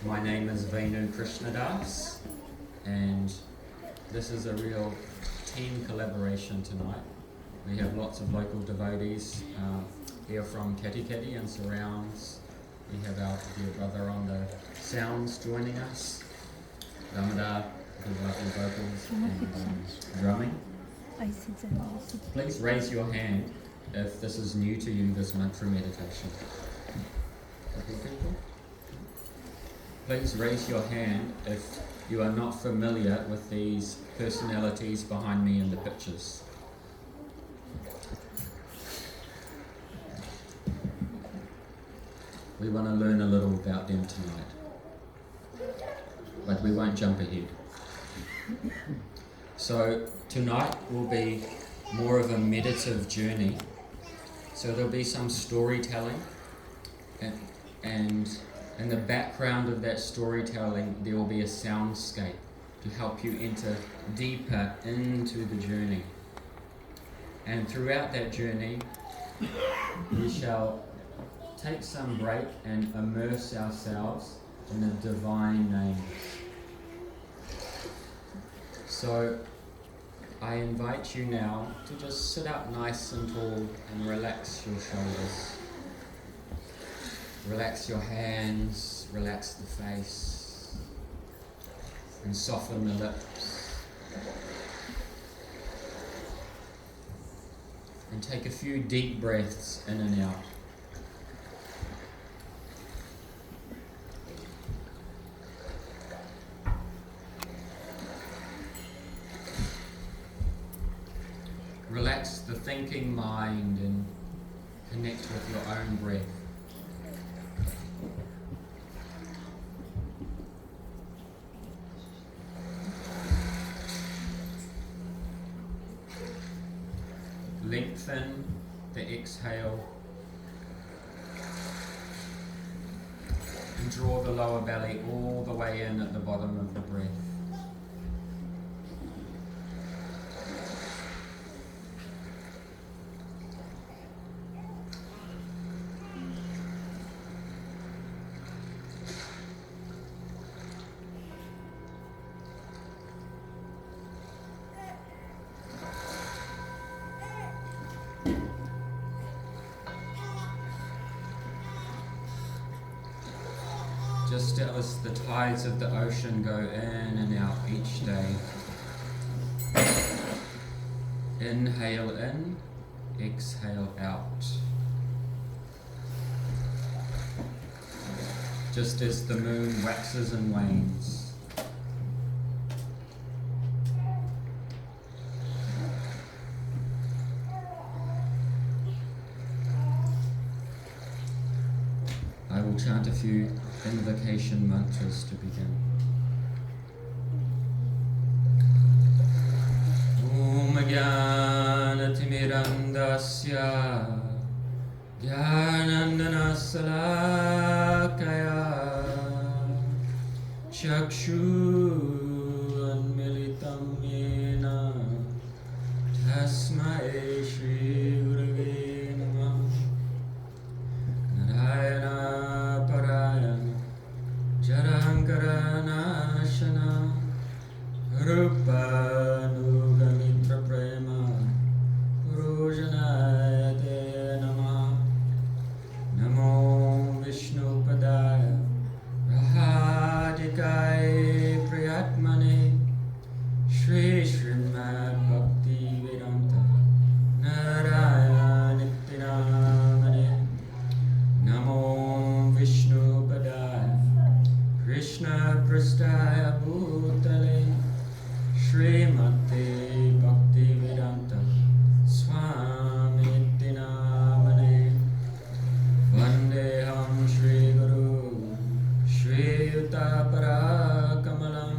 My name is Venu Krishnadas, and this is a real team collaboration tonight. We have lots of local devotees here from Katikati and surrounds. We have our dear brother on the sounds joining us, Damodar, with lovely vocals and drumming. Please raise your hand if this is new to you, this mantra meditation. Please raise your hand if you are not familiar with these personalities behind me in the pictures. We want to learn a little about them tonight, but we won't jump ahead. So tonight will be more of a meditative journey. So there'll be some storytelling, and in the background of that storytelling there will be a soundscape to help you enter deeper into the journey. And throughout that journey we shall take some break and immerse ourselves in the divine names. So I invite you now to just sit up nice and tall and relax your shoulders. Relax your hands, relax the face, and soften the lips. And take a few deep breaths in and out. Relax the thinking mind and connect with your own breath. Lengthen the exhale and draw the lower belly all the way in at the bottom of the breath. Just as the tides of the ocean go in and out each day. Inhale in, exhale out. Just as the moon waxes and wanes. I will chant a few invocation mantras to begin. Om Jnanatimidandasya Jnanandana Salakaya Chakshu Anmilitam Yena Tasmai Shri Gurave Namah Narayana Parayana Jarankara Nashana Rupa Nugamitra Prema Purujanayate Namah Namo Vishnu Padaya Rahadikaya Priyatmane Shri Srimad Bhakti Vedanta Narayana Nityanamane Namo Vishnu Padaya Krishna Prastaya Bhutale Srimate Bhakti Vedanta Swami Namane Vandeham Shri Guru Shri Yuta Parakamalam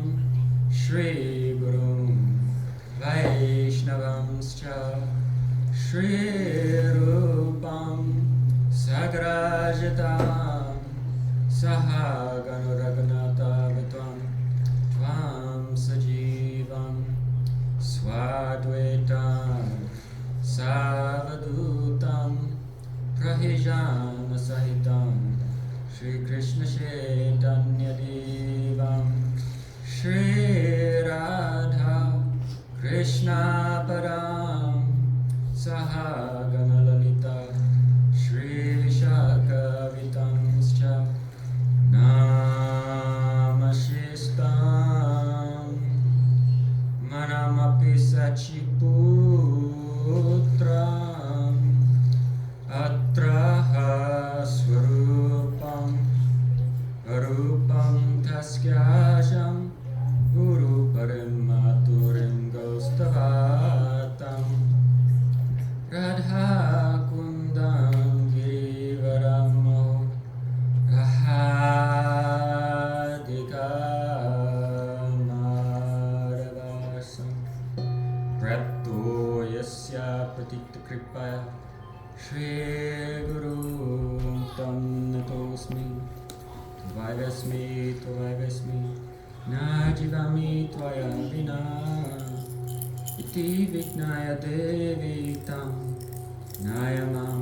Shri Guru Vaishnavamscha Shri Rupam Sagrajatam Sahaganu Raghunatha Vitam Tvam Sajivam Swadvetam Savadutam Prahijana Sahitam Shri Krishna Chaitanya tasyasham Guru Parimaturim Gostavatam Radha Kundam Givaramo Rahadika Maravasam Prapto Yasya Pratita Kripaya Shri Guru Tam Natosmi Tvayasmi Najivami Tvaya Vina Iti Vignaya Devi Tam Nayamam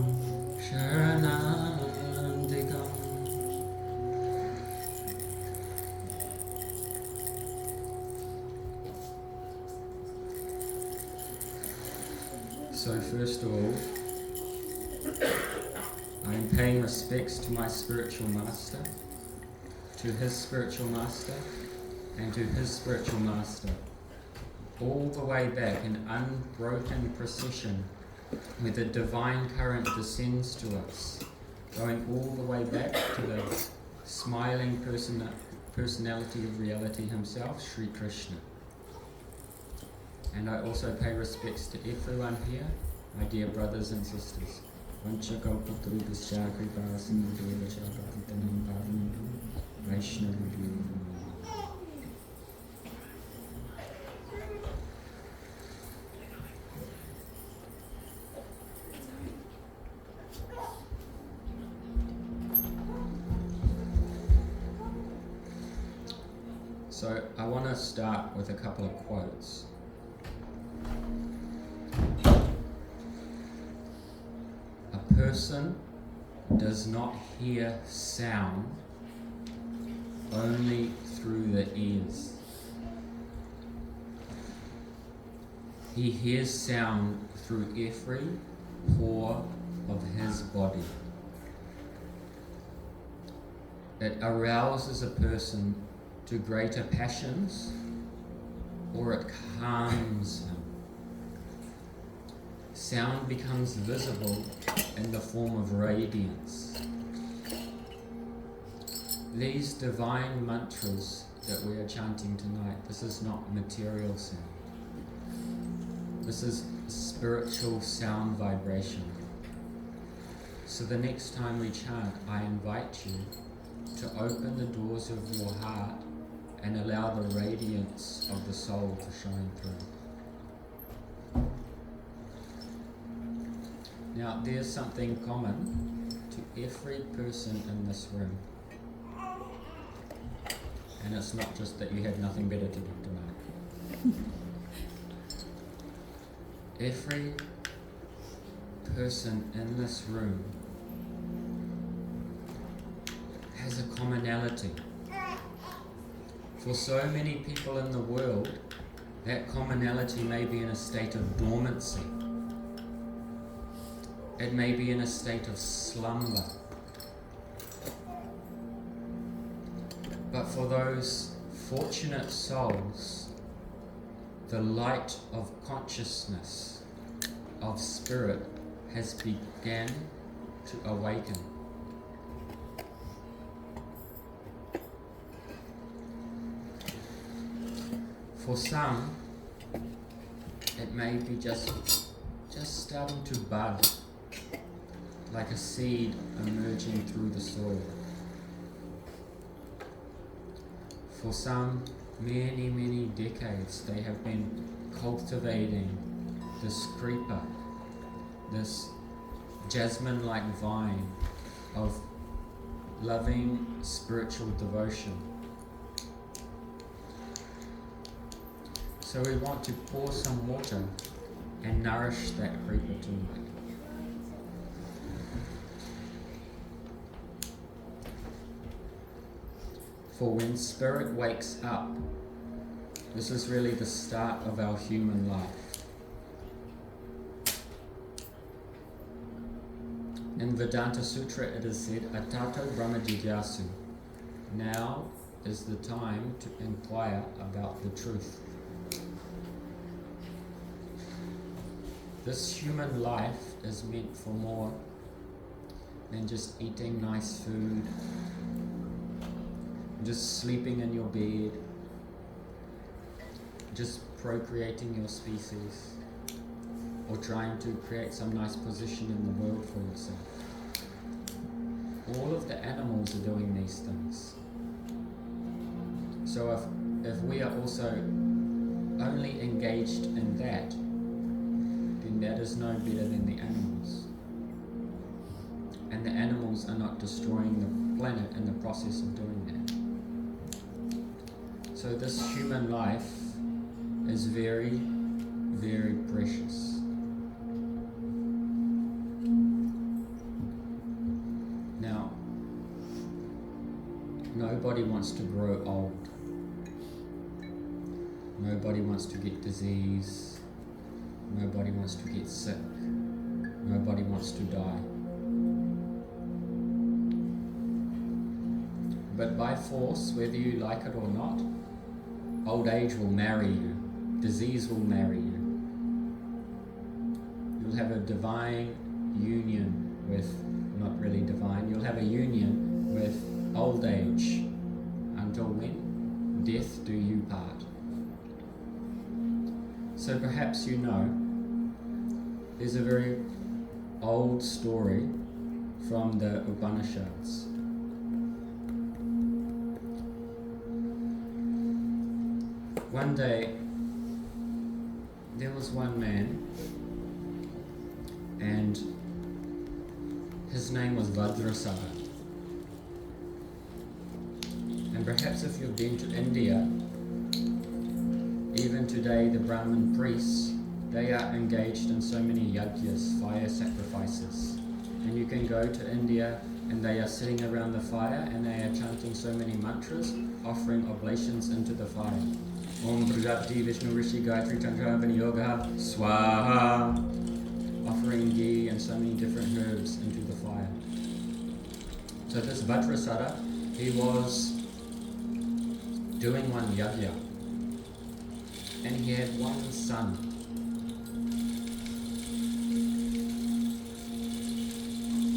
Sharanandikam. So first of all, I am paying respects to my spiritual master, to his spiritual master, and to his spiritual master, all the way back in unbroken procession, where the divine current descends to us, going all the way back to the smiling personality of reality himself, Sri Krishna. And I also pay respects to everyone here, my dear brothers and sisters. So I want to start with a couple of quotes. A person does not hear sound only through the ears. He hears sound through every pore of his body. It arouses a person to greater passions, or it calms him. Sound becomes visible in the form of radiance. These divine mantras that we are chanting tonight, this is not material sound. This is spiritual sound vibration. So the next time we chant, I invite you to open the doors of your heart and allow the radiance of the soul to shine through. Now, there's something common to every person in this room. And it's not just that you have nothing better to do tonight. Every person in this room has a commonality. For so many people in the world, that commonality may be in a state of dormancy. It may be in a state of slumber. But for those fortunate souls, the light of consciousness, of spirit, has begun to awaken. For some, it may be just starting to bud, like a seed emerging through the soil. For some, many, many decades, they have been cultivating this creeper, this jasmine-like vine of loving spiritual devotion. So we want to pour some water and nourish that creeper tonight. For when spirit wakes up, this is really the start of our human life. In Vedanta Sutra it is said, Atato Brahma Jigyasu. Now is the time to inquire about the truth. This human life is meant for more than just eating nice food, just sleeping in your bed, just procreating your species, or trying to create some nice position in the world for yourself. All of the animals are doing these things. So if we are also only engaged in that, then that is no better than the animals. And the animals are not destroying the planet in the process of doing that. So this human life is very, very precious. Now, nobody wants to grow old. Nobody wants to get disease. Nobody wants to get sick. Nobody wants to die. But by force, whether you like it or not, old age will marry you. Disease will marry you. You'll have a divine union with, not really divine, you'll have a union with old age. Until when? Death do you part. So perhaps you know, there's a very old story from the Upanishads. One day, there was one man, and his name was Vajrasara. And perhaps if you've been to India, even today the Brahmin priests, they are engaged in so many yajnas, fire sacrifices. And you can go to India and they are sitting around the fire and they are chanting so many mantras, offering oblations into the fire. Om Prajapati Vishnu Rishi Gayatri Chandra Vinyoga Swaha, offering ghee and so many different herbs into the fire. So this Vajrasara, he was doing one yajna, and he had one son.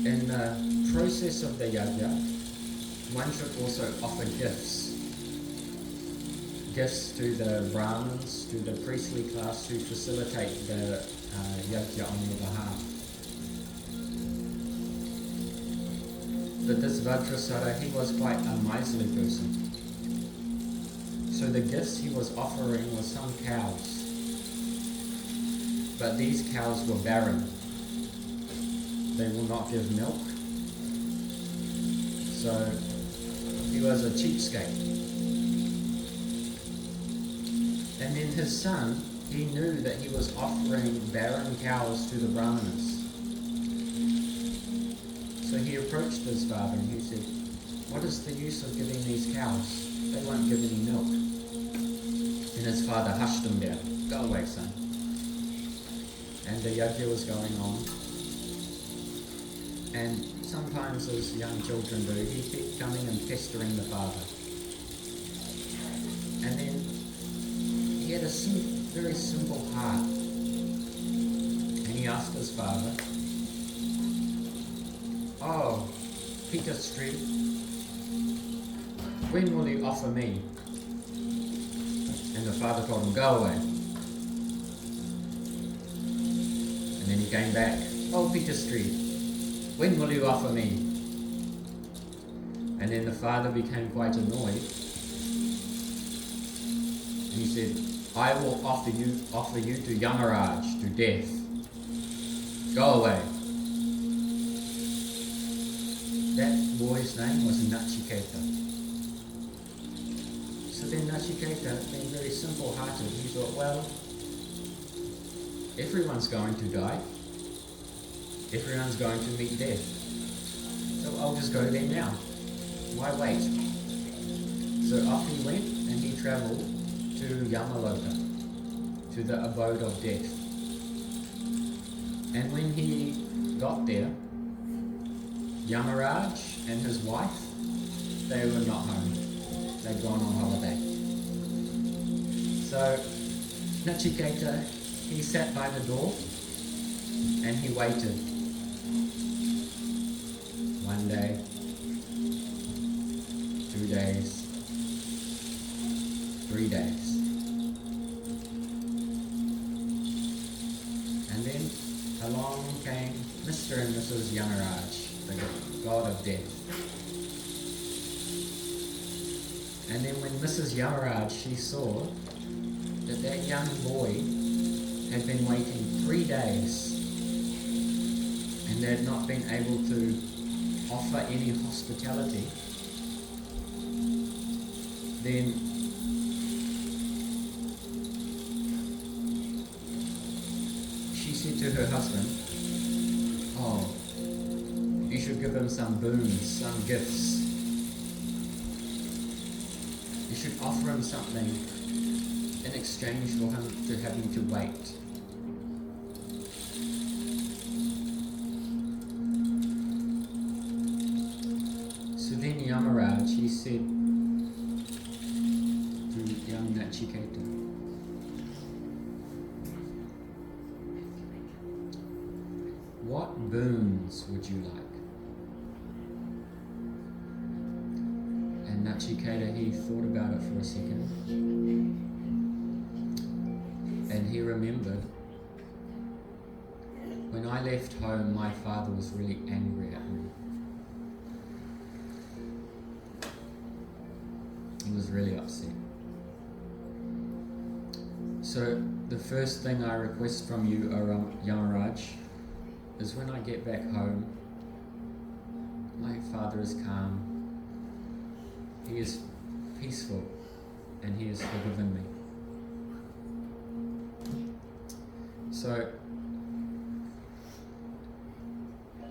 In the process of the yajna, one should also offer gifts. Gifts to the Brahmins, to the priestly class to facilitate the yajna on your behalf. But this Vajrasara, he was quite a miserly person. So the gifts he was offering were some cows. But these cows were barren. They will not give milk. So he was a cheapskate. And then his son, he knew that he was offering barren cows to the Brahmanas. So he approached his father and he said, "What is the use of giving these cows? They won't give any milk." And his father hushed him down. "Go away, son." And the yajna was going on. And sometimes, as young children do, he kept coming and pestering the father. And then he had a very simple heart. And he asked his father, "Oh, Peter Street, when will you offer me?" And the father told him, "Go away." And then he came back, "Oh, Peter Street, when will you offer me?" And then the father became quite annoyed. And he said, "I will offer you to Yamaraj, to death. Go away." That boy's name was Nachiketa. So then Nachiketa, being very simple-hearted, he thought, well, everyone's going to die. Everyone's going to meet death. So I'll just go there now. Why wait? So off he went and he travelled to Yamaloka, to the abode of death. And when he got there, Yamaraj and his wife, they were not home. They'd gone on holiday. So Nachiketa, he sat by the door and he waited. One day, 2 days, 3 days. And then along came Mr. and Mrs. Yamaraj, the god of death. And then when Mrs. Yamaraj, she saw that that young boy had been waiting 3 days and they had not been able to offer any hospitality, then she said to her husband, "Oh, you should give him some boons, some gifts. You should offer him something in exchange for him to having to wait." So then Yamaraj, he said to young Nachiketa, "What boons would you like?" And Nachiketa, he thought about it for a second, and he remembered, when I left home, my father was really angry at me. He was really upset. So the first thing I request from you, Yamaraj, is when I get back home, my father is calm, he is peaceful, and he has forgiven me. So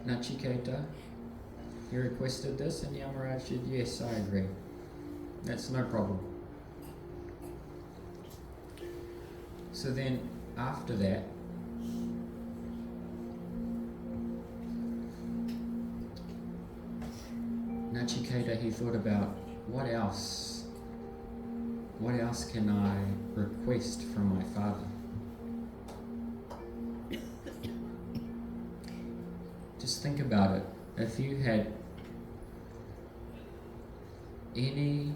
Nachiketa, he requested this, and Yamaraj said, "Yes, I agree. That's no problem." So then, after that, Nachiketa, he thought about, what else can I request from my father? Just think about it. If you had any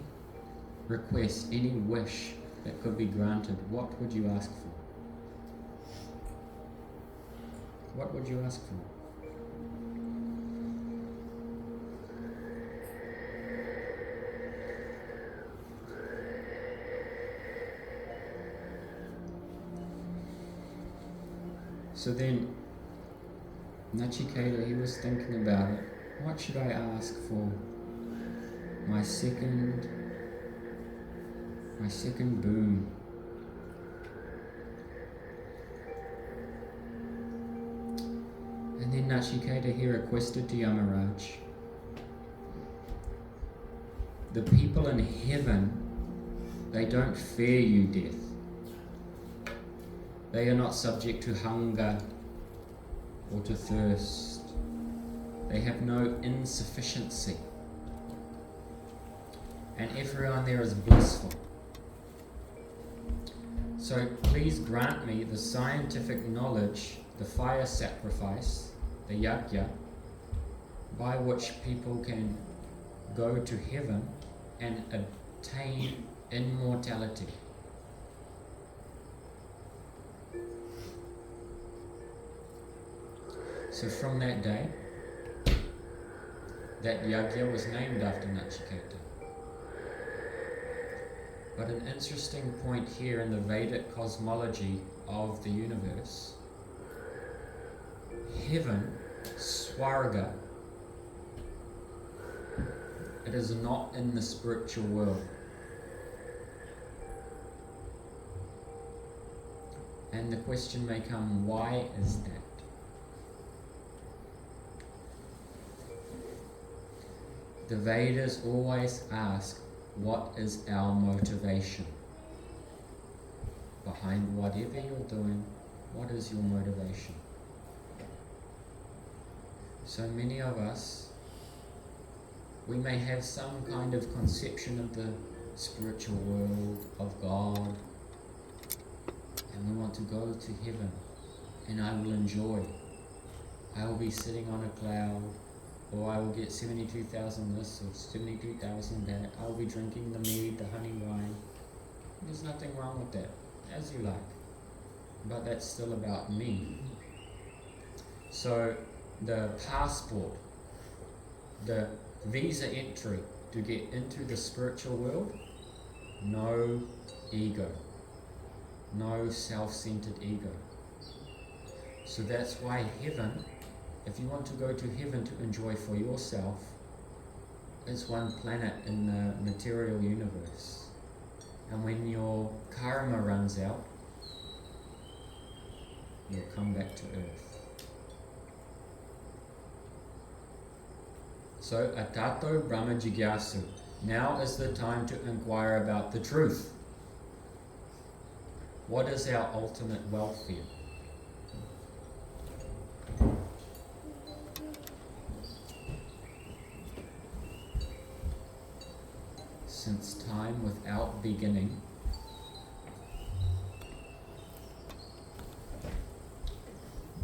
request, any wish that could be granted, what would you ask for? What would you ask for? So then, Nachiketa, he was thinking about it. What should I ask for my second boon? And then Nachiketa, he requested to Yamaraj, the people in heaven, they don't fear you, death. They are not subject to hunger or to thirst. They have no insufficiency. And everyone there is blissful. So please grant me the scientific knowledge, the fire sacrifice, the yajna, by which people can go to heaven and attain immortality. So from that day, that yajna was named after Nachiketa. But an interesting point here in the Vedic cosmology of the universe, heaven, Swarga, it is not in the spiritual world. And the question may come, why is that? The Vedas always ask, what is our motivation? Behind whatever you're doing, what is your motivation? So many of us, we may have some kind of conception of the spiritual world, of God, and we want to go to heaven, and I will enjoy. I will be sitting on a cloud, or I will get 72,000 this or 72,000 that. I will be drinking the mead, the honey wine. There's nothing wrong with that, as you like. But that's still about me. So the passport, the visa entry to get into the spiritual world, no ego, no self-centered ego. So that's why heaven, if you want to go to heaven to enjoy for yourself, it's one planet in the material universe. And when your karma runs out, you'll come back to earth. So, Atato Brahma Jigyasu. Now is the time to inquire about the truth. What is our ultimate welfare? Since time without beginning,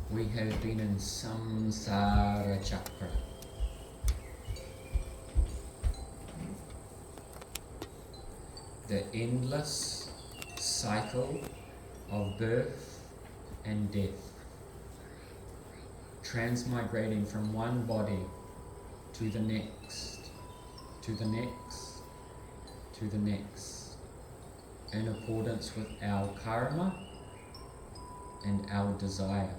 we have been in samsara chakra. The endless cycle of birth and death, transmigrating from one body to the next, to the next, to the next, in accordance with our karma and our desire.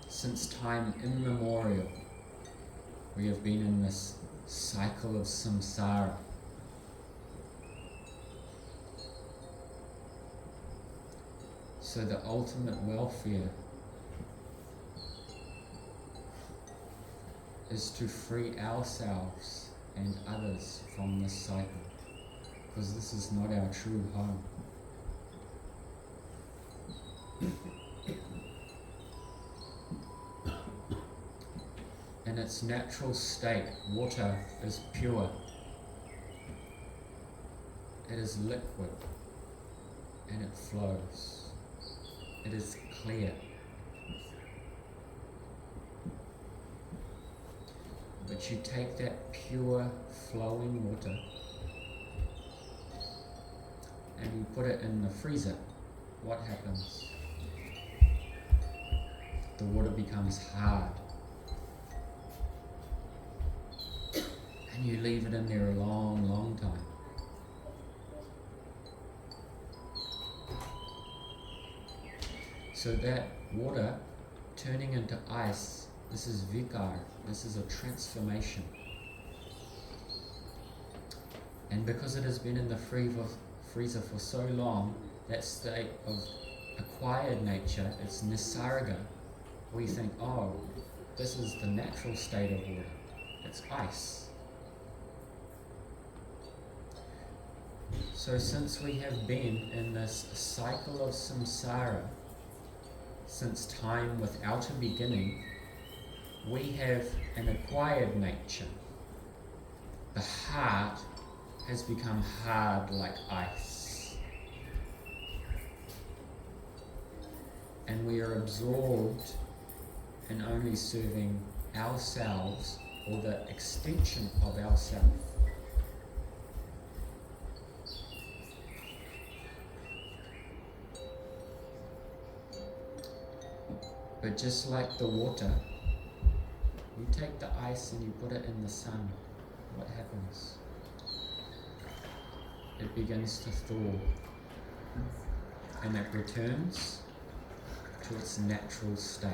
Since time immemorial, we have been in this cycle of samsara. So the ultimate welfare is to free ourselves and others from this cycle, because this is not our true home. In its natural state, water is pure. It is liquid and it flows. It is clear. But you take that pure flowing water and you put it in the freezer. What happens? The water becomes hard. And you leave it in there a long, long time. So that water turning into ice, this is vikar, this is a transformation. And because it has been in the freezer for so long, that state of acquired nature, it's nisarga. We think, oh, this is the natural state of water. It's ice. So since we have been in this cycle of samsara, since time without a beginning, we have an acquired nature. The heart has become hard like ice. And we are absorbed in only serving ourselves or the extension of ourself. But just like the water, you take the ice and you put it in the sun. What happens? It begins to thaw. And it returns to its natural state.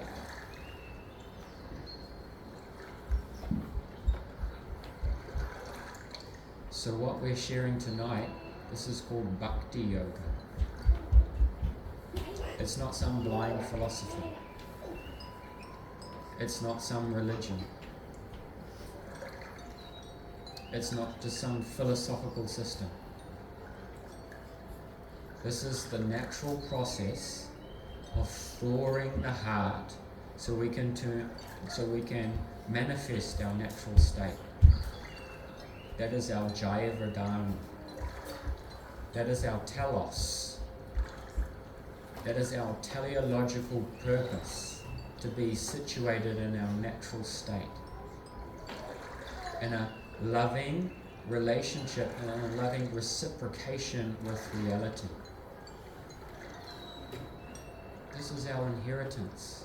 So what we're sharing tonight, this is called Bhakti Yoga. It's not some blind philosophy. It's not some religion. It's not just some philosophical system. This is the natural process of thawing the heart so we can manifest our natural state. That is our Jaya Vardhana. That is our telos. That is our teleological purpose. to be situated in our natural state, in a loving relationship and a loving reciprocation with reality. This is our inheritance.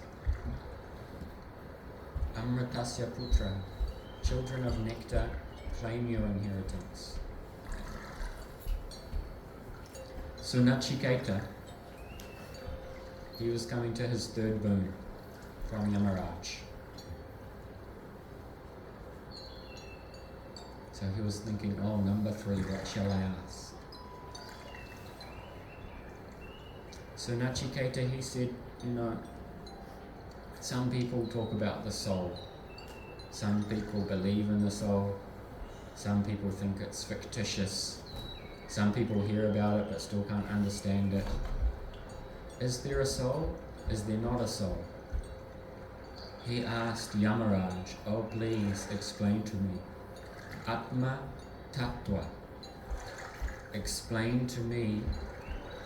Amritasya Putra, children of nectar, claim your inheritance. So Nachiketa, he was coming to his third boon from Yamaraj. So he was thinking, oh, number 3, what shall I ask? So Nachiketa, he said, some people talk about the soul. Some people believe in the soul. Some people think it's fictitious. Some people hear about it but still can't understand it. Is there a soul? Is there not a soul? He asked Yamaraj, oh please explain to me. Atma Tattva. Explain to me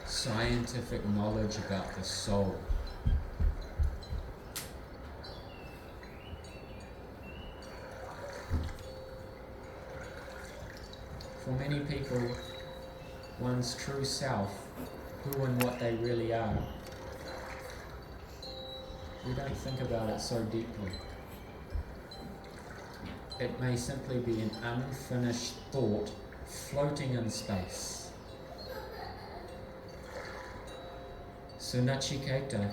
scientific knowledge about the soul. For many people, one's true self, who and what they really are, we don't think about it so deeply. It may simply be an unfinished thought floating in space. So Nachiketa,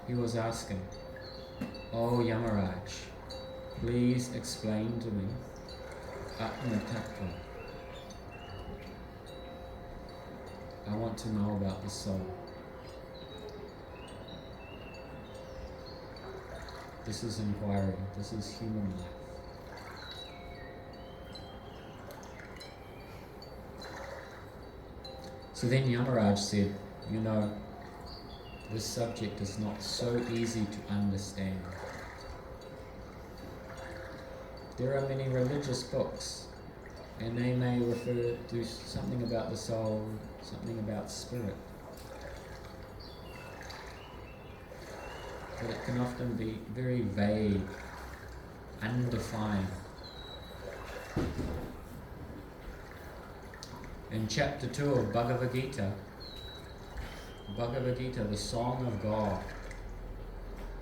he was asking, oh Yamaraj, please explain to me Atma Tattva. I want to know about the soul. This is inquiry. This is human life. So then Yamaraj said, this subject is not so easy to understand. There are many religious books, and they may refer to something about the soul, something about spirit. But it can often be very vague, undefined. In chapter 2 of Bhagavad Gita, the Song of God,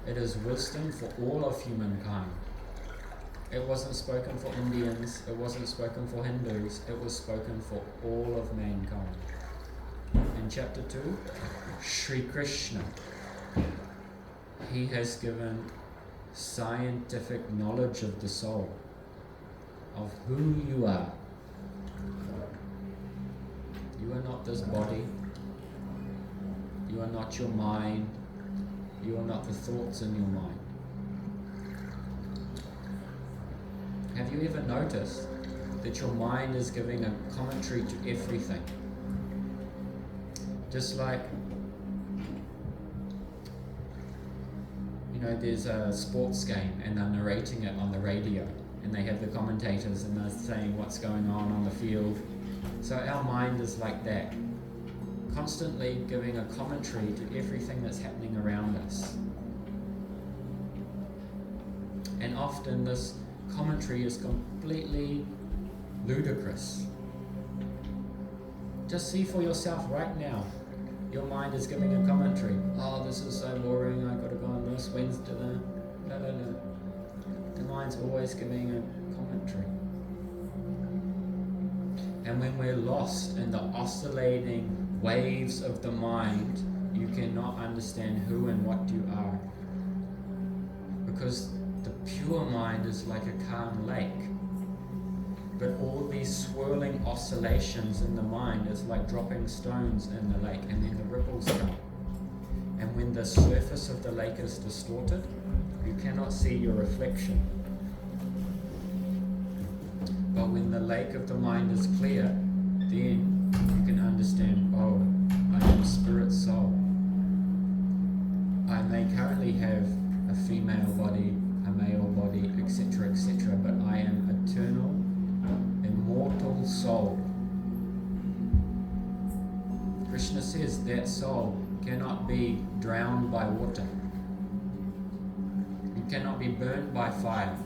it is wisdom for all of humankind. It wasn't spoken for Indians, it wasn't spoken for Hindus, it was spoken for all of mankind. In chapter 2, Sri Krishna, he has given scientific knowledge of the soul, of who you are. You are not this body, you are not your mind, you are not the thoughts in your mind. Have you ever noticed that your mind is giving a commentary to everything? Just like, there's a sports game and they're narrating it on the radio and they have the commentators and they're saying what's going on the field. So our mind is like that, constantly giving a commentary to everything that's happening around us. And often this commentary is completely ludicrous. Just see for yourself right now. Your mind is giving a commentary. Oh, this is so boring, I gotta go on this Wednesday. La la la. The mind's always giving a commentary. And when we're lost in the oscillating waves of the mind, you cannot understand who and what you are. Because the pure mind is like a calm lake. But all these swirling oscillations in the mind is like dropping stones in the lake, and then the ripples come. And when the surface of the lake is distorted, you cannot see your reflection. But when the lake of the mind is clear, then you can understand, oh, I am spirit soul. I may currently have a female body, a male body, etc., but I am eternal, immortal soul. Krishna says that soul cannot be drowned by water. cannot be burnt by fire.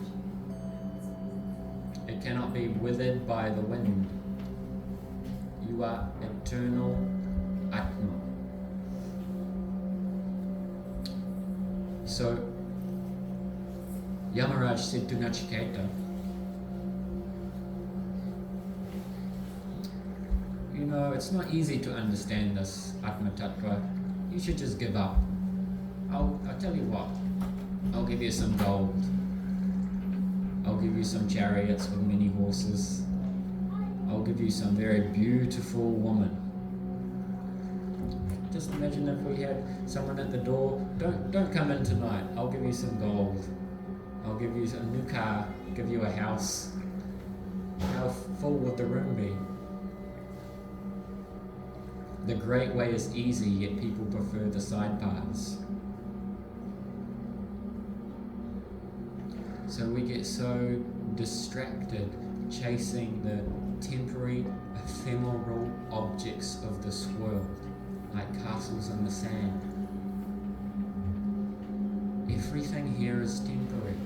It cannot be withered by the wind. You are eternal Atma. So, Yamaraj said to Nachiketa, you know, it's not easy to understand this Atma Tattva. You should just give up. I'll tell you what, I'll give you some gold. I'll give you some chariots with many horses. I'll give you some very beautiful woman. Just imagine if we had someone at the door, don't come in tonight, I'll give you some gold. I'll give you a new car, give you a house. How full would the room be? The great way is easy, yet people prefer the side paths. So we get so distracted chasing the temporary, ephemeral objects of this world, like castles in the sand. Everything here is temporary.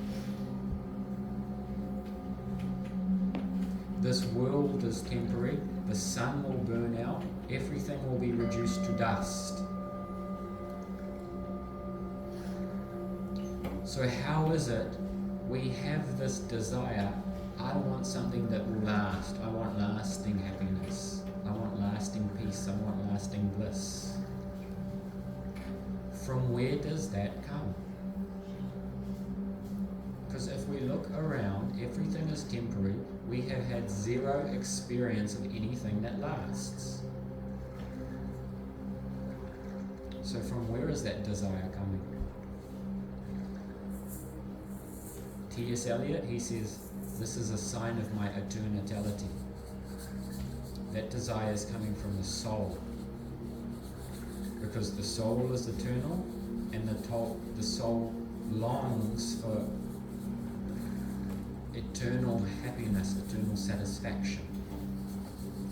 This world is temporary. The sun will burn out. Everything will be reduced to dust. So how is it we have this desire? I want something that will last. I want lasting happiness. I want lasting peace. I want lasting bliss. From where does that come? Because if we look around, everything is temporary. We have had zero experience of anything that lasts. So from where is that desire coming? T.S. Eliot, he says, this is a sign of my eternality. That desire is coming from the soul. Because the soul is eternal, and the soul longs for eternal happiness, eternal satisfaction.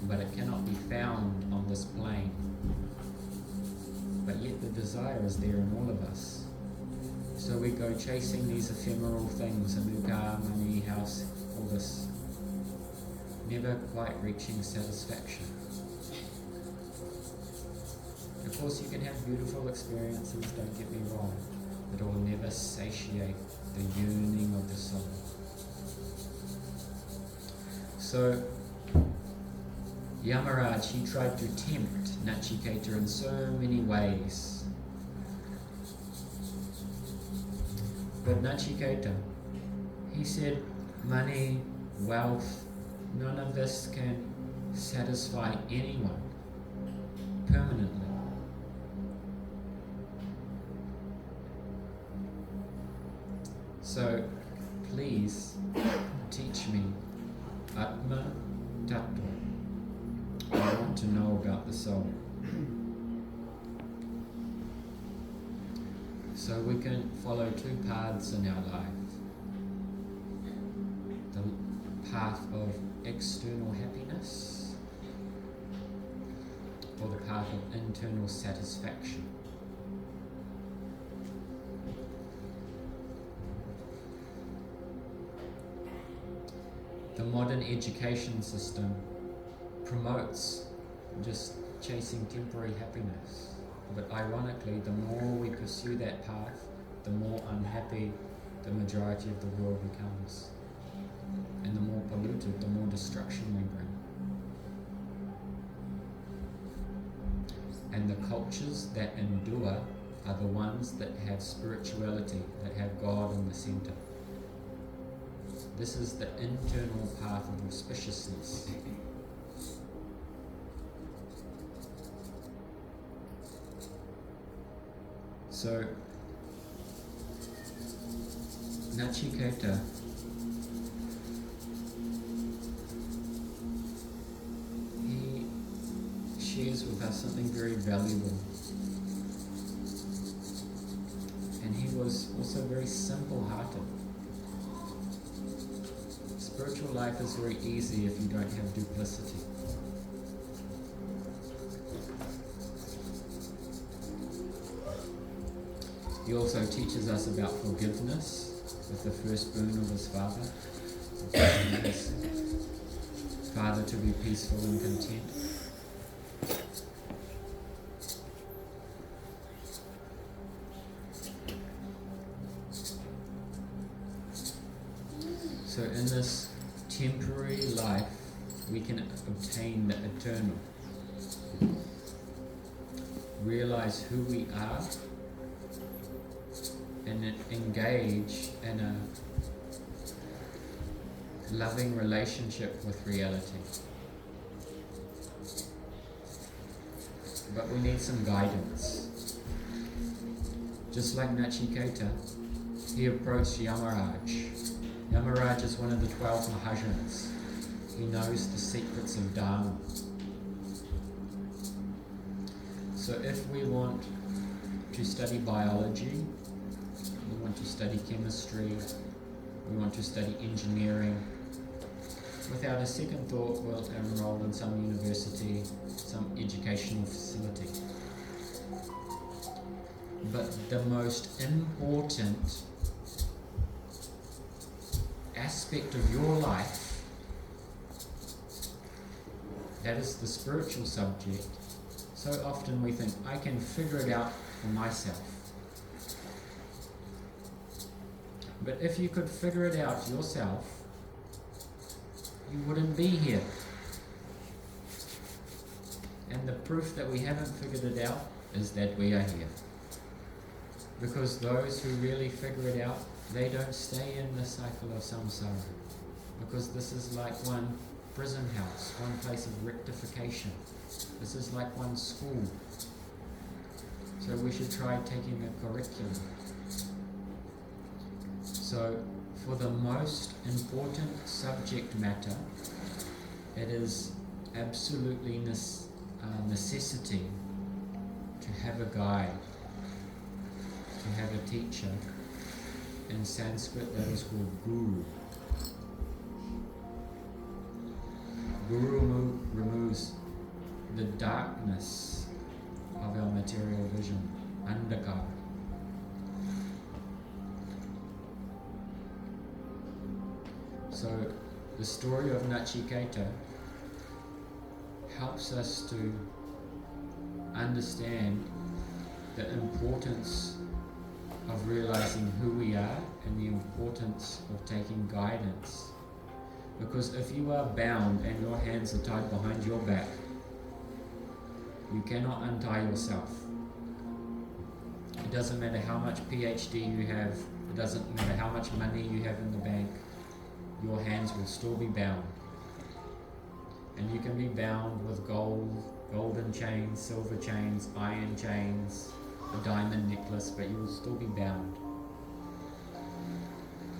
But it cannot be found on this plane. But yet the desire is there in all of us. So we go chasing these ephemeral things, a new car, money, house, all this, never quite reaching satisfaction. Of course you can have beautiful experiences, don't get me wrong, but it will never satiate the yearning of the soul. So Yamaraj, he tried to tempt Nachiketa in so many ways. But Nachiketa, he said, money, wealth, none of this can satisfy anyone permanently. So please teach me Atma Tattva. I want to know about the soul. So we can follow two paths in our life. The path of external happiness or the path of internal satisfaction. The modern education system promotes just chasing temporary happiness. But ironically, the more we pursue that path, the more unhappy the majority of the world becomes. And the more polluted, the more destruction we bring. And the cultures that endure are the ones that have spirituality, that have God in the center. This is the internal path of auspiciousness. So, Nachiketa, he shares with us something very valuable. And he was also very simple-hearted. Spiritual life is very easy if you don't have duplicity. He also teaches us about forgiveness with the firstborn of his father. His father to be peaceful and content. So in this temporary life, we can obtain the eternal. Realize who we are and engage in a loving relationship with reality. But we need some guidance. Just like Nachiketa, he approached Yamaraj. Yamaraj is one of the 12 Mahajans. He knows the secrets of Dharma. So if we want to study biology, we want to study chemistry, we want to study engineering, without a second thought we'll enroll in some university, some educational facility. But the most important aspect of your life, that is the spiritual subject, so often we think, I can figure it out for myself. But if you could figure it out yourself, you wouldn't be here. And the proof that we haven't figured it out is that we are here. Because those who really figure it out, they don't stay in the cycle of samsara. Because this is like one prison house, one place of rectification. This is like one school. So we should try taking a curriculum. So for the most important subject matter, it is absolutely necessity to have a guide, to have a teacher. In Sanskrit that is called Guru. Guru removes the darkness of our material vision, andhakara. So the story of Nachiketa helps us to understand the importance of realizing who we are and the importance of taking guidance. Because if you are bound and your hands are tied behind your back, you cannot untie yourself. It doesn't matter how much PhD you have, it doesn't matter how much money you have in the bank, your hands will still be bound. And you can be bound with golden chains, silver chains, iron chains, a diamond necklace, but you will still be bound.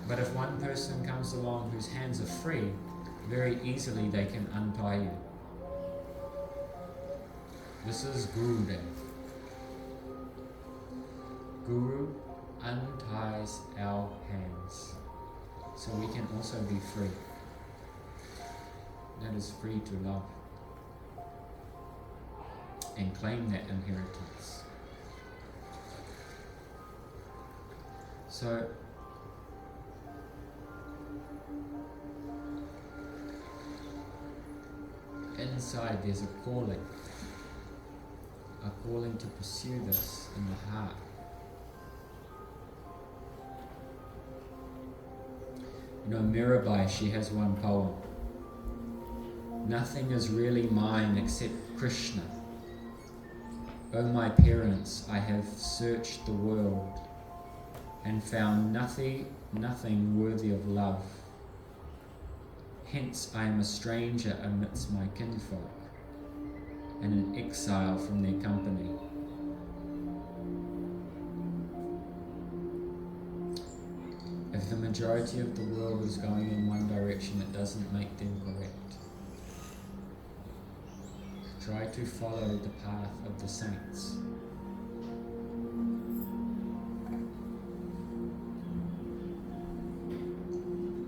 But if one person comes along whose hands are free, very easily they can untie you. This is Gurudev. Guru unties our hands, so we can also be free. That is free to love and claim that inheritance. So inside there's a calling to pursue this in the heart. You know, Mirabai, she has one poem. Nothing is really mine except Krishna. O my parents, I have searched the world and found nothing worthy of love. Hence I am a stranger amidst my kinfolk, and an exile from their company. If the majority of the world is going in one direction, it doesn't make them correct. Try to follow the path of the saints.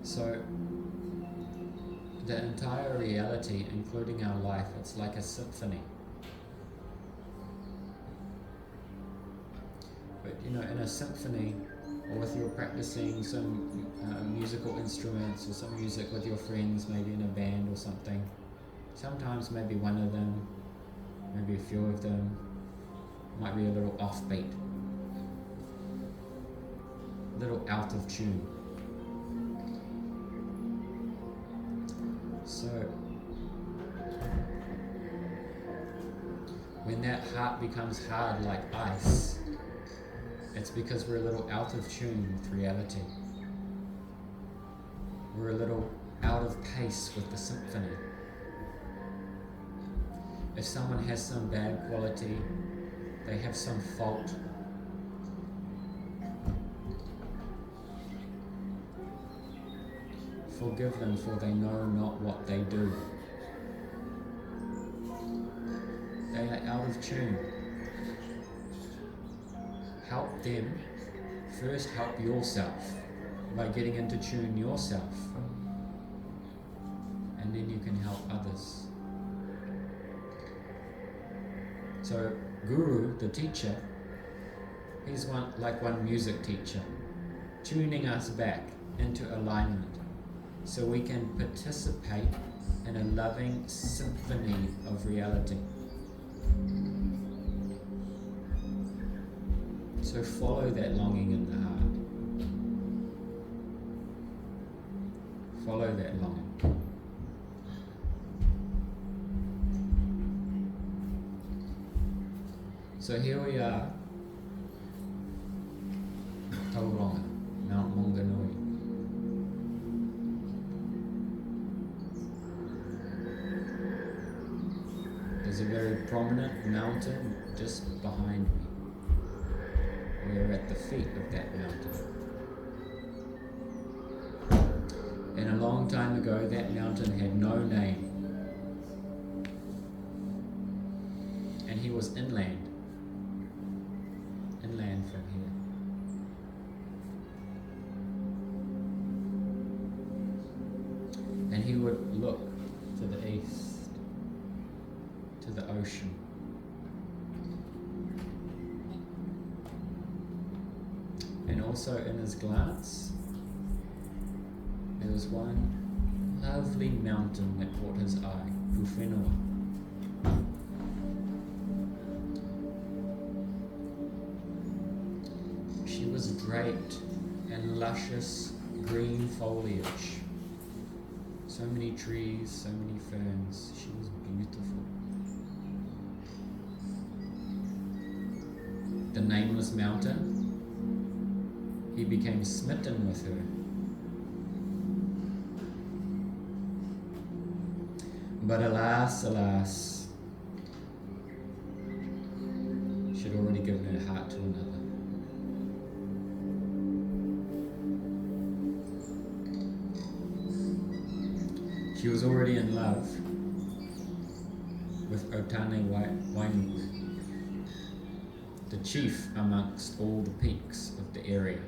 So, the entire reality, including our life, it's like a symphony. But in a symphony, or if you're practicing some musical instruments or some music with your friends, maybe in a band or something, sometimes maybe one of them, maybe a few of them, might be a little offbeat, a little out of tune. So, when that heart becomes hard like ice, it's because we're a little out of tune with reality. We're a little out of pace with the symphony. If someone has some bad quality, they have some fault, forgive them, for they know not what they do. They are out of tune. Help them. First help yourself by getting into tune yourself, and then you can help others. So Guru, the teacher, he's one music teacher, tuning us back into alignment so we can participate in a loving symphony of reality. So follow that longing in the heart. Follow that longing. So here we are, Tauranga, Mount Maunganui. There's a very prominent mountain just behind me. We're at the feet of that mountain. And a long time ago, that mountain had no name. And he was inland from here. And he would look to the east, to the ocean. And also in his glance, there was one lovely mountain that caught his eye, Pūwhenua. She was draped in luscious green foliage. So many trees, so many ferns. She was beautiful. The nameless mountain, he became smitten with her. But alas, she'd already given her heart to another. She was already in love with Otane Wainuku, the chief amongst all the peaks of the area.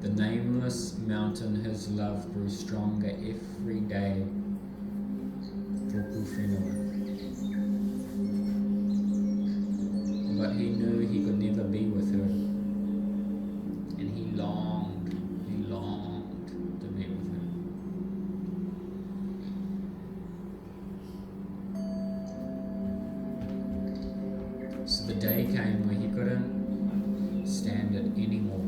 The nameless mountain, his love grew stronger every day for Pūwhenua. But he knew he could never be with her, and he longed to be with her. So the day came where he couldn't stand it anymore.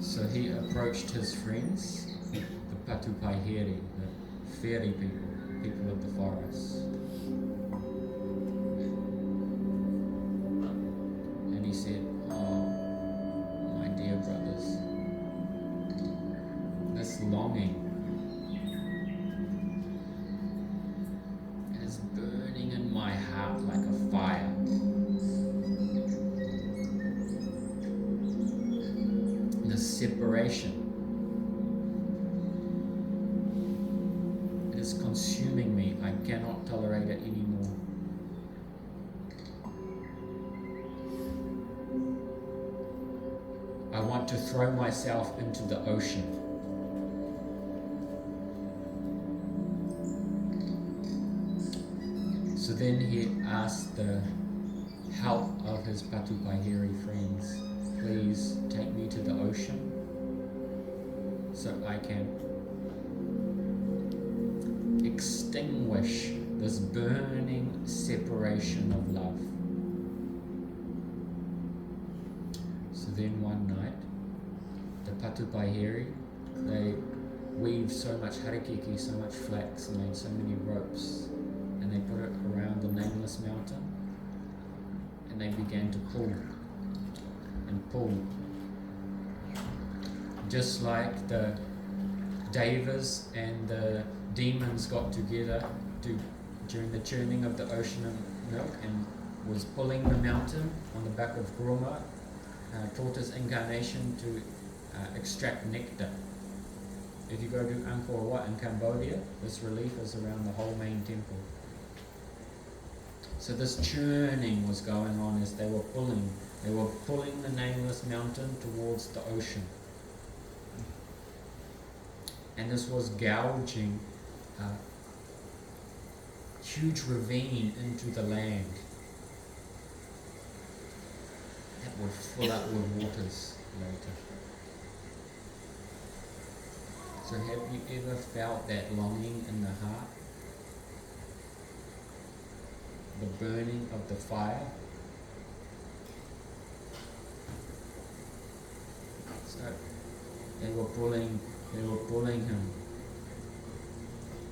So he approached his friends, the Patupaiheri, the fairy people of the forest. And he said, "Oh, my dear brothers, this longing is burning in my heart like a fire. The separation is consuming me. I cannot tolerate it anymore. want to throw myself into the ocean. So then he asked the help of his Patupahiri friends, please take me to the ocean so I can extinguish this burning separation of love. So then one night, the Patupahiri, they weaved so much harakeke, so much flax, and made so many ropes, and they put it around the nameless mountain, and they began to pull and pull. Just like the devas and the demons got together during the churning of the ocean of milk and was pulling the mountain on the back of Groma, tortoise incarnation, to extract nectar. If you go to Angkor Wat in Cambodia, this relief is around the whole main temple. So this churning was going on as they were pulling the nameless mountain towards the ocean. And this was gouging a huge ravine into the land that would fill up with waters later. So have you ever felt that longing in the heart? The burning of the fire? So they were pulling him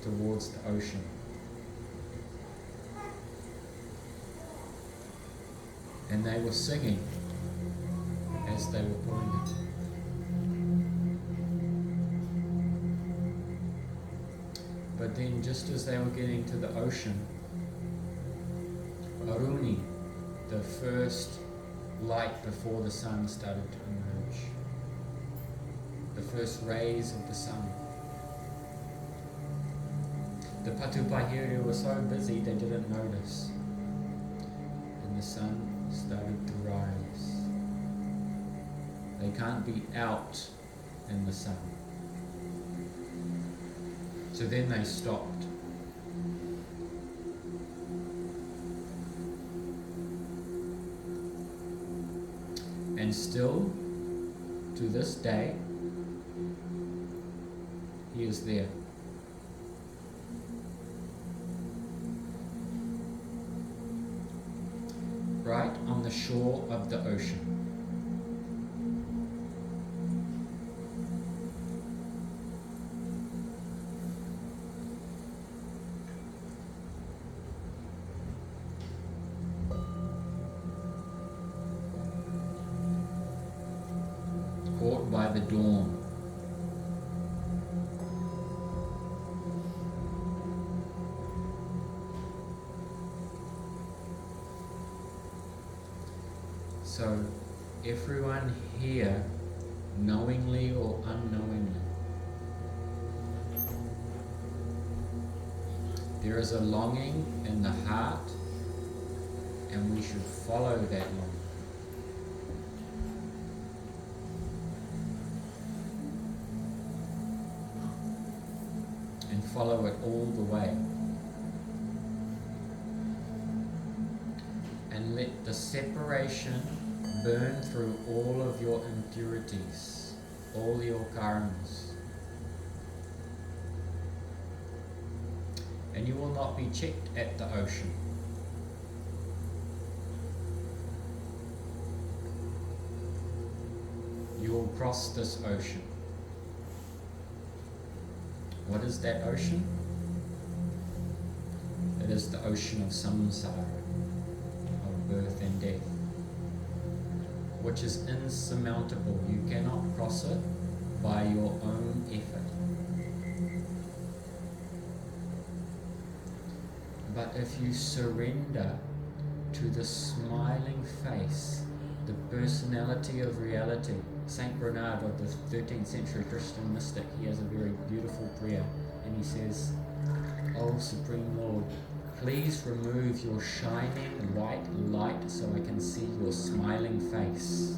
towards the ocean. And they were singing as they were pulling him. But then just as they were getting to the ocean, Aruni, the first light before the sun started to emerge, the first rays of the sun. The Patupahiri were so busy they didn't notice, and the sun started to rise. They can't be out in the sun. So then they stopped. And still, to this day, he is there. Right on the shore of the ocean. Caught by the dawn. So everyone here, knowingly or unknowingly, there is a longing in the heart, and we should follow that longing. And follow it all the way. And let the separation burn through all of your impurities, all your karmas. And you will not be checked at the ocean. You will cross this ocean. What is that ocean? It is the ocean of samsara, of birth and death, which is insurmountable. You cannot cross it by your own effort. But if you surrender to the smiling face, the personality of reality, Saint Bernard of the 13th century Christian mystic, he has a very beautiful prayer, and he says, "O Supreme Lord, please remove your shining white light so I can see your smiling face.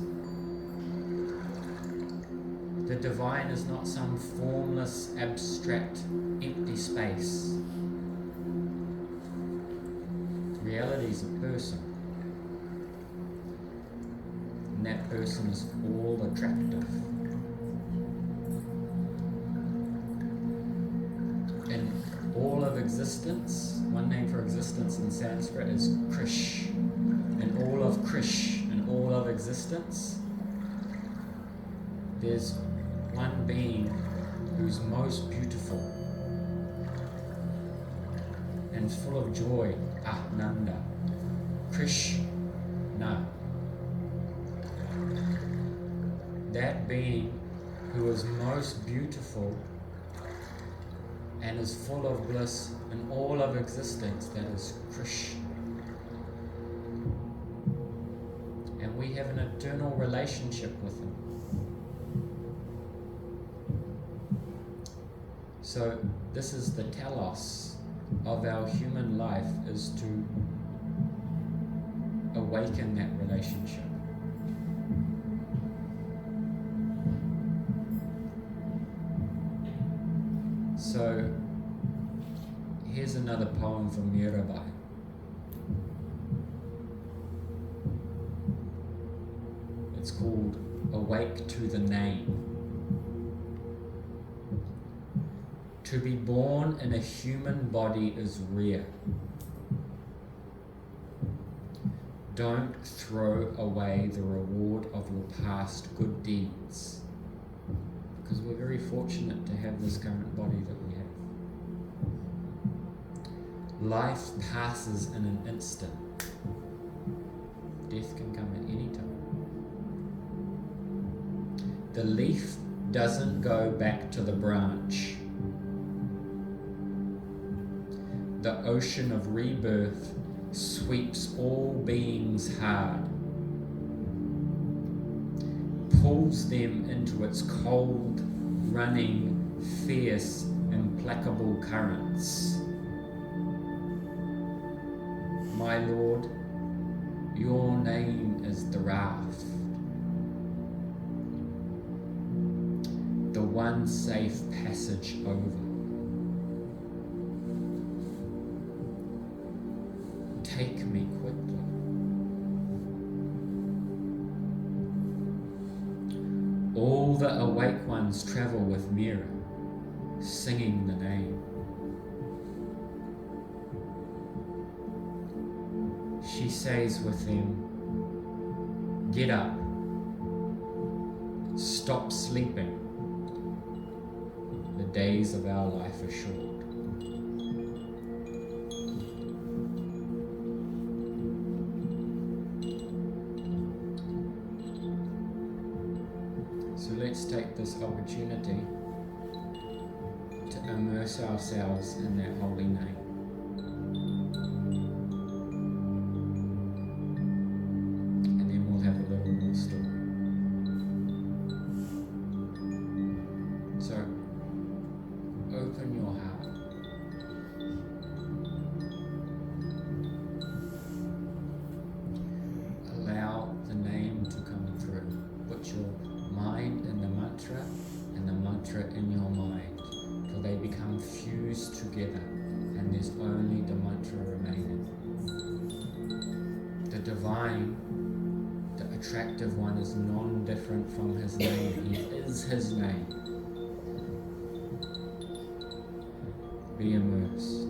The divine is not some formless, abstract, empty space. Reality is a person. And that person is all attractive. And all of existence, one name for existence in Sanskrit is Krish. And all of Krish and all of existence, there's one being who's most beautiful and full of joy, Nanda, Krishna. That being who is most beautiful and is full of bliss in all of existence, that is Krishna. And we have an eternal relationship with him. So this is the telos of our human life, is to awaken that relationship. So here's another poem from Mirabai. It's called Awake to the Name. To be born in a human body is rare. Don't throw away the reward of your past good deeds, because we're very fortunate to have this current body that we have. Life passes in an instant. Death can come at any time. The leaf doesn't go back to the branch. The ocean of rebirth sweeps all beings hard, pulls them into its cold, running, fierce, implacable currents. My Lord, your name is the Raft, the one safe passage over. Take me quickly. All the awake ones travel with Mira, singing the name. She says with them, get up, stop sleeping. The days of our life are short. So let's take this opportunity to immerse ourselves in that holy name. And then we'll have a little more story. So open your heart. Allow the name to come through. Put your mind in the mantra and the mantra in your mind till they become fused together and there's only the mantra remaining. The divine, the attractive one, is non-different from his name. He is his name. Be immersed.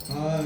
Krishna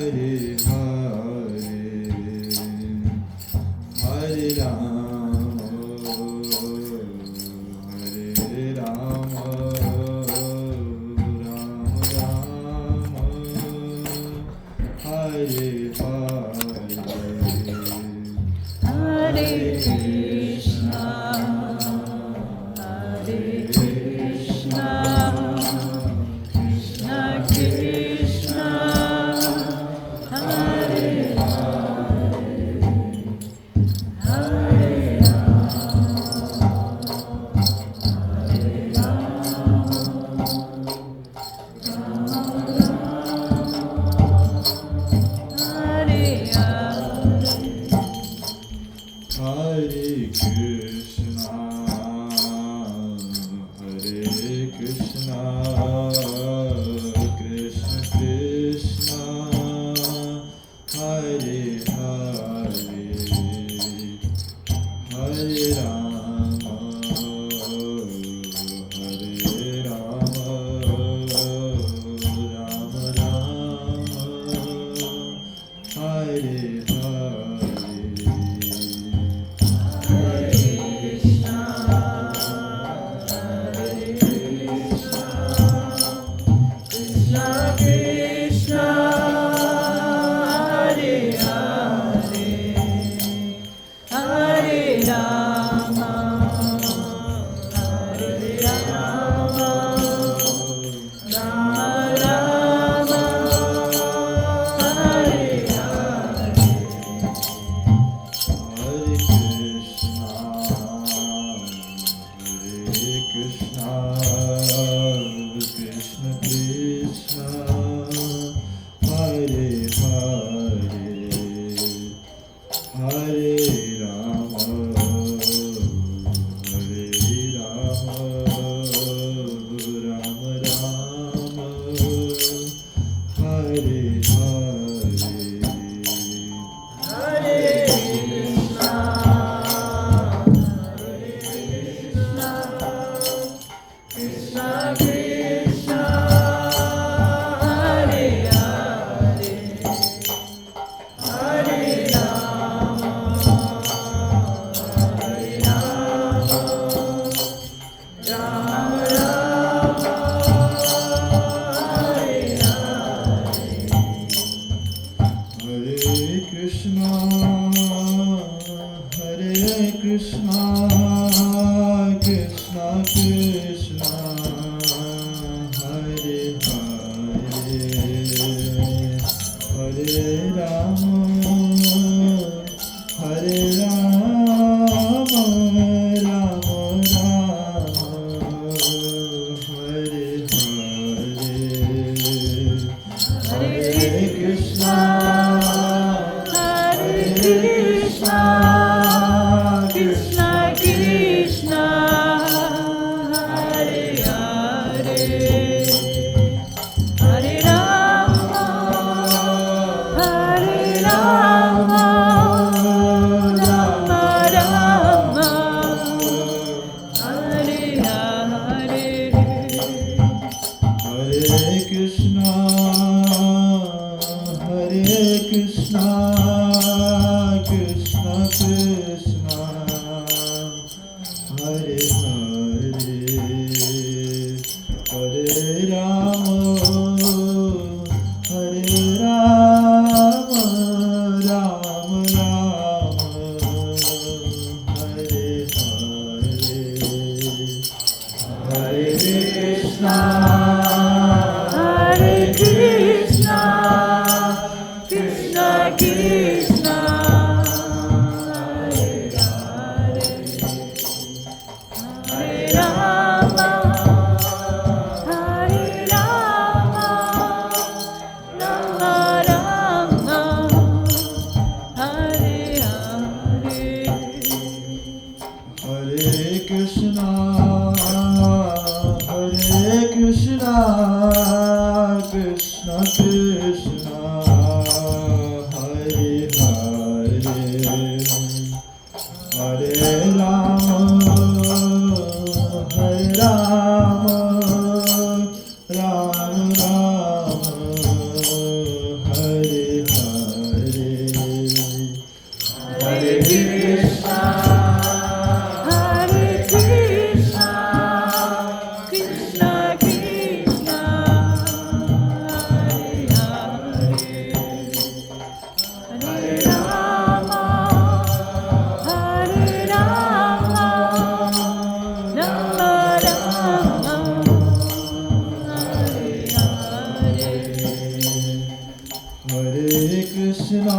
Krishna,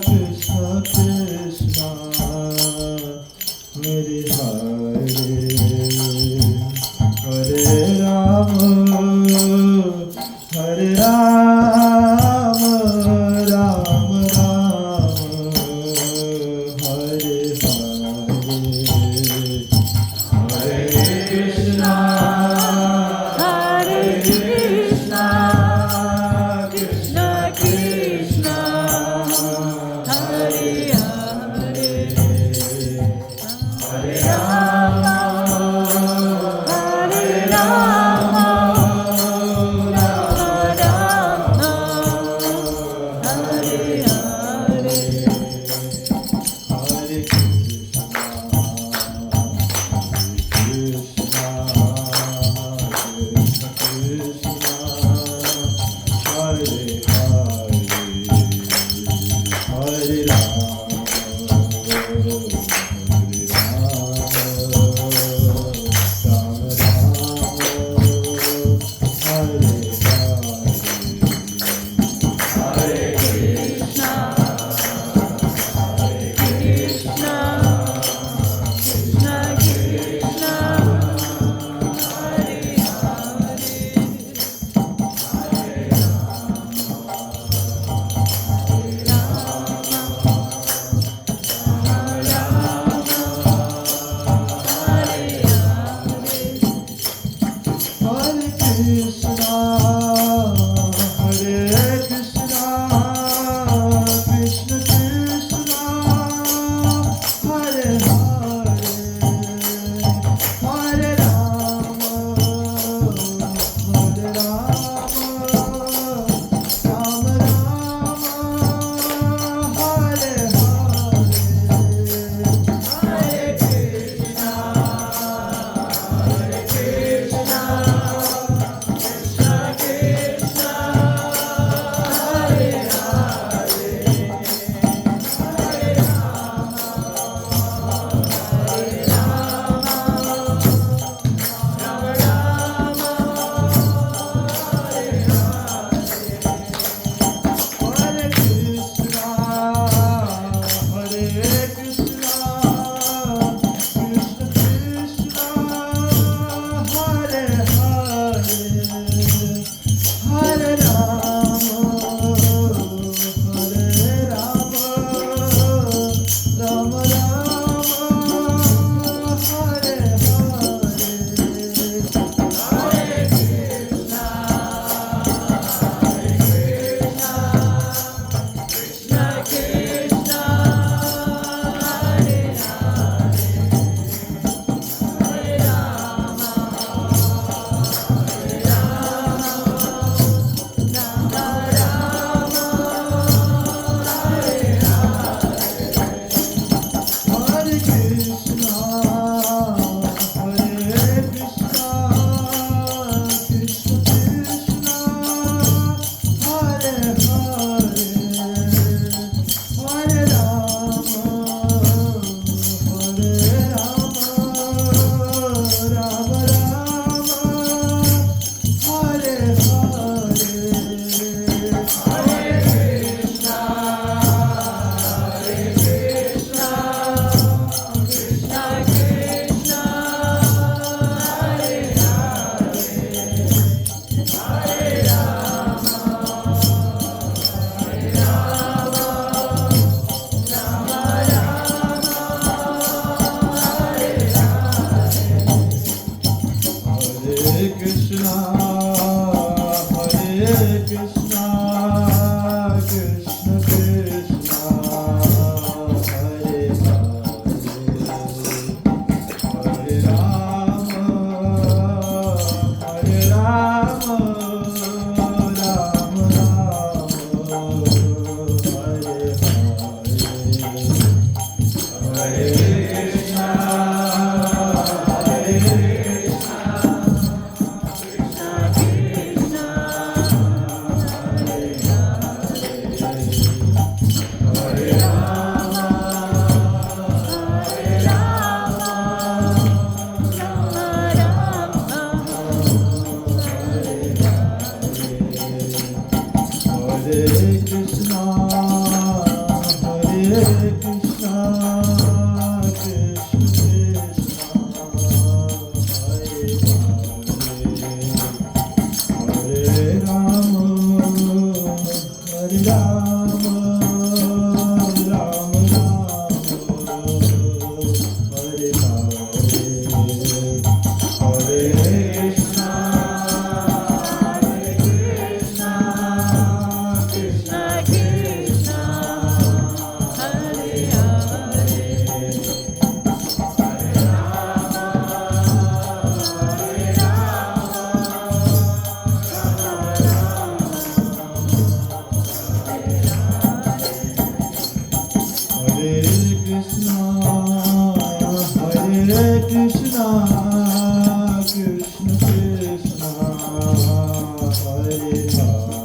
Krishna Krishna, Hare Hare, Hare Rama, Hare Rama, Rama Rama, Hare Hare, Hare Krishna. Hare Rama